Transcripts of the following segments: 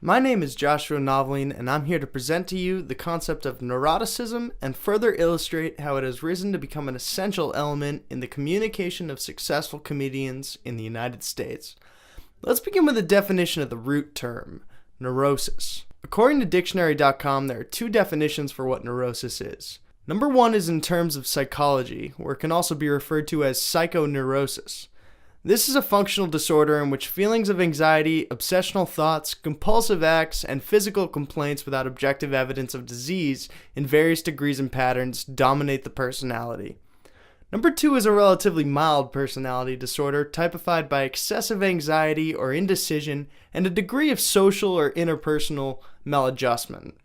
My name is Joshua Noveline, and I'm here to present to you the concept of neuroticism and further illustrate how it has risen to become an essential element in the communication of successful comedians in the United States. Let's begin with a definition of the root term, neurosis. According to dictionary.com, there are two definitions for what neurosis is. Number one is in terms of psychology, where it can also be referred to as psychoneurosis. This is a functional disorder in which feelings of anxiety, obsessional thoughts, compulsive acts, and physical complaints without objective evidence of disease in various degrees and patterns dominate the personality. Number two is a relatively mild personality disorder typified by excessive anxiety or indecision and a degree of social or interpersonal maladjustment.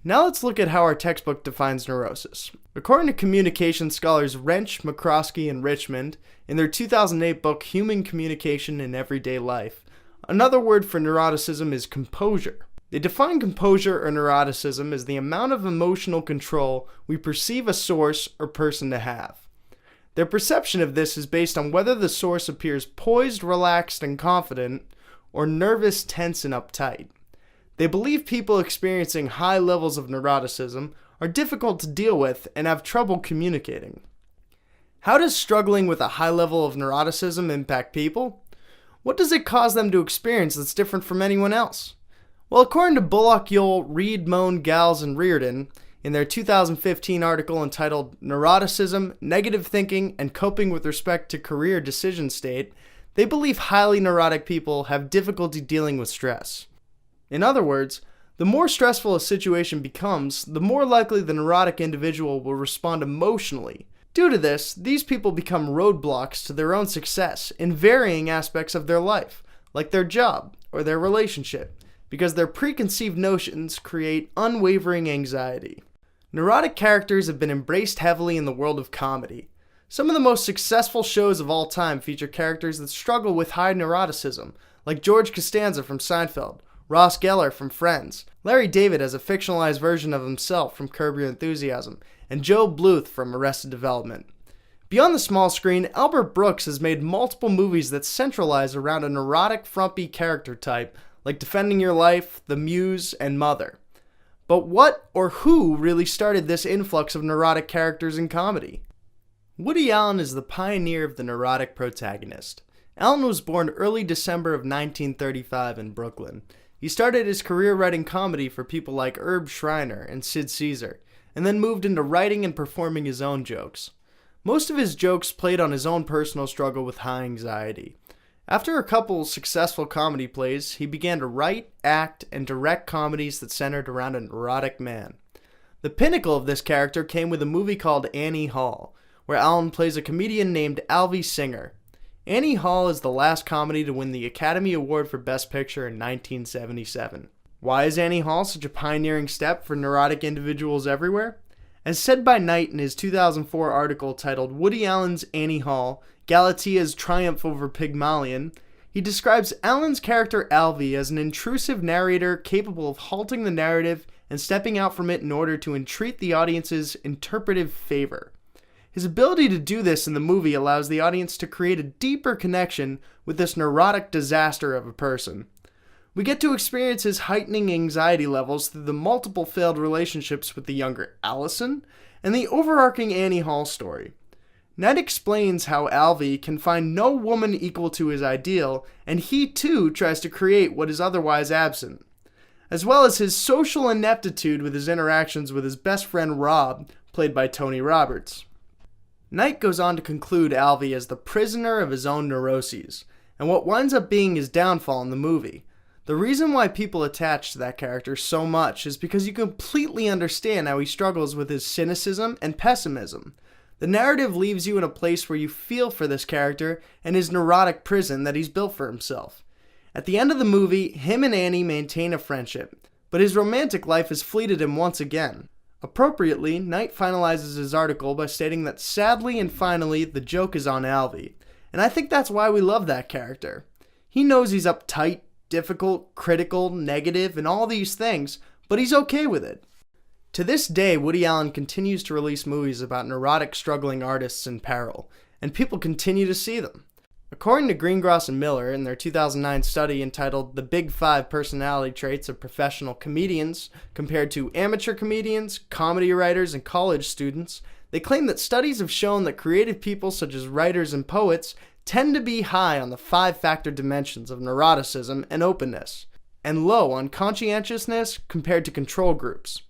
Now let's look at how our textbook defines neurosis. According to communication scholars Wrench, McCroskey, and Richmond, in their 2008 book Human Communication in Everyday Life, another word for neuroticism is composure. They define composure or neuroticism as the amount of emotional control we perceive a source or person to have. Their perception of this is based on whether the source appears poised, relaxed, and confident, or nervous, tense, and uptight. They believe people experiencing high levels of neuroticism are difficult to deal with and have trouble communicating. How does struggling with a high level of neuroticism impact people? What does it cause them to experience that's different from anyone else? Well, according to Bullock, Yole, Reed, Moan, Gals, and Reardon, in their 2015 article entitled Neuroticism, Negative Thinking, and Coping with Respect to Career Decision State, they believe highly neurotic people have difficulty dealing with stress. In other words, the more stressful a situation becomes, the more likely the neurotic individual will respond emotionally. Due to this, these people become roadblocks to their own success in varying aspects of their life, like their job or their relationship, because their preconceived notions create unwavering anxiety. Neurotic characters have been embraced heavily in the world of comedy. Some of the most successful shows of all time feature characters that struggle with high neuroticism, like George Costanza from Seinfeld, Ross Geller from Friends, Larry David as a fictionalized version of himself from Curb Your Enthusiasm, and Joe Bluth from Arrested Development. Beyond the small screen, Albert Brooks has made multiple movies that centralize around a neurotic, frumpy character type, like Defending Your Life, The Muse, and Mother. But what or who really started this influx of neurotic characters in comedy? Woody Allen is the pioneer of the neurotic protagonist. Allen was born early December of 1935 in Brooklyn. He started his career writing comedy for people like Herb Schreiner and Sid Caesar, and then moved into writing and performing his own jokes. Most of his jokes played on his own personal struggle with high anxiety. After a couple successful comedy plays, he began to write, act, and direct comedies that centered around a neurotic man. The pinnacle of this character came with a movie called Annie Hall, where Allen plays a comedian named Alvy Singer. Annie Hall is the last comedy to win the Academy Award for Best Picture in 1977. Why is Annie Hall such a pioneering step for neurotic individuals everywhere? As said by Knight in his 2004 article titled Woody Allen's Annie Hall, Galatea's Triumph over Pygmalion, he describes Allen's character Alvy as an intrusive narrator capable of halting the narrative and stepping out from it in order to entreat the audience's interpretive favor. His ability to do this in the movie allows the audience to create a deeper connection with this neurotic disaster of a person. We get to experience his heightening anxiety levels through the multiple failed relationships with the younger Allison and the overarching Annie Hall story. Knight explains how Alvy can find no woman equal to his ideal, and he too tries to create what is otherwise absent, as well as his social ineptitude with his interactions with his best friend Rob, played by Tony Roberts. Knight goes on to conclude Alvy as the prisoner of his own neuroses, and what winds up being his downfall in the movie. The reason why people attach to that character so much is because you completely understand how he struggles with his cynicism and pessimism. The narrative leaves you in a place where you feel for this character and his neurotic prison that he's built for himself. At the end of the movie, him and Annie maintain a friendship, but his romantic life has fleeted him once again. Appropriately, Knight finalizes his article by stating that sadly and finally, the joke is on Alvy, and I think that's why we love that character. He knows he's uptight, difficult, critical, negative, and all these things, but he's okay with it. To this day, Woody Allen continues to release movies about neurotic, struggling artists in peril, and people continue to see them. According to Greengrass and Miller in their 2009 study entitled The Big Five Personality Traits of Professional Comedians compared to amateur comedians, comedy writers, and college students, they claim that studies have shown that creative people such as writers and poets tend to be high on the five-factor dimensions of neuroticism and openness, and low on conscientiousness compared to control groups.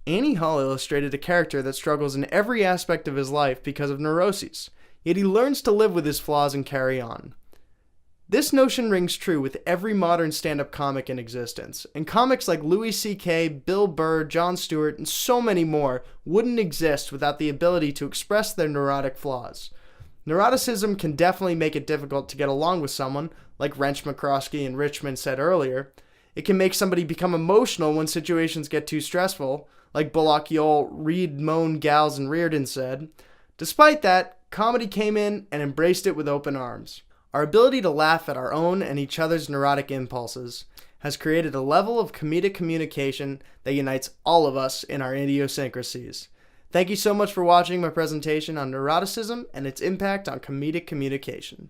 Annie Hall illustrated a character that struggles in every aspect of his life because of neuroses, yet he learns to live with his flaws and carry on. This notion rings true with every modern stand-up comic in existence, and comics like Louis C.K., Bill Burr, Jon Stewart, and so many more wouldn't exist without the ability to express their neurotic flaws. Neuroticism can definitely make it difficult to get along with someone, like Wrench McCroskey and Richmond said earlier. It can make somebody become emotional when situations get too stressful, like Bullock, Yole, Reed, Moan, Gals, and Reardon said. Despite that, comedy came in and embraced it with open arms. Our ability to laugh at our own and each other's neurotic impulses has created a level of comedic communication that unites all of us in our idiosyncrasies. Thank you so much for watching my presentation on neuroticism and its impact on comedic communication.